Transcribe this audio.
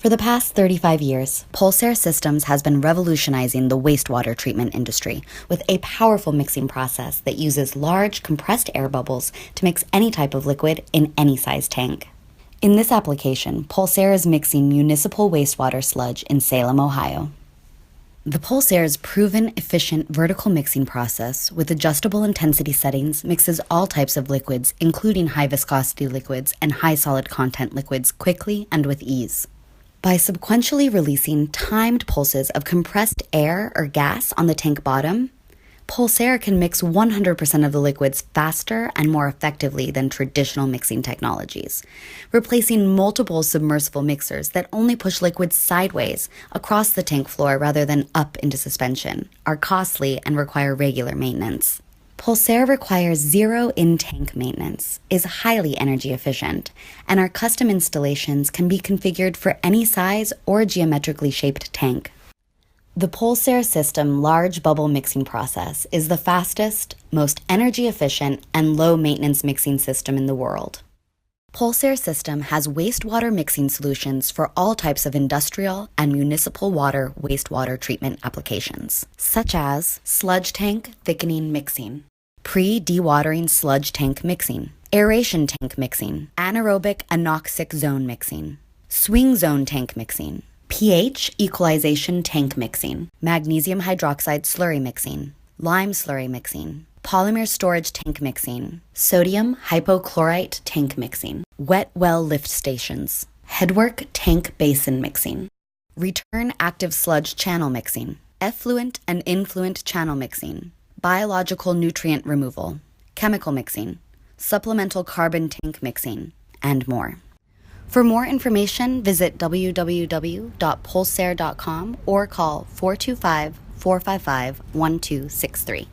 For the past 35 years, Pulsair Systems has been revolutionizing the wastewater treatment industry with a powerful mixing process that uses large compressed air bubbles to mix any type of liquid in any size tank. In this application, Pulsair is mixing municipal wastewater sludge in Salem, Ohio. The Pulsair's proven, efficient vertical mixing process with adjustable intensity settings mixes all types of liquids, including high viscosity liquids and high solid content liquids, quickly and with ease. By sequentially releasing timed pulses of compressed air or gas on the tank bottom, Pulsair can mix 100% of the liquids faster and more effectively than traditional mixing technologies, replacing multiple submersible mixers that only push liquids sideways across the tank floor rather than up into suspension, are costly and require regular maintenance. Pulsair requires zero in-tank maintenance, is highly energy efficient, and our custom installations can be configured for any size or geometrically shaped tank. The Pulsair System large bubble mixing process is the fastest, most energy efficient, and low maintenance mixing system in the world. Pulsair System has wastewater mixing solutions for all types of industrial and municipal water wastewater treatment applications, such as sludge tank thickening mixing, pre-dewatering sludge tank mixing, aeration tank mixing, anaerobic anoxic zone mixing, swing zone tank mixing, pH equalization tank mixing, magnesium hydroxide slurry mixing, lime slurry mixing, polymer storage tank mixing, sodium hypochlorite tank mixing, wet well lift stations, headwork tank basin mixing, return active sludge channel mixing, effluent and influent channel mixing, biological nutrient removal, chemical mixing, supplemental carbon tank mixing, and more. For more information, visit www.pulsair.com or call 425-455-1263.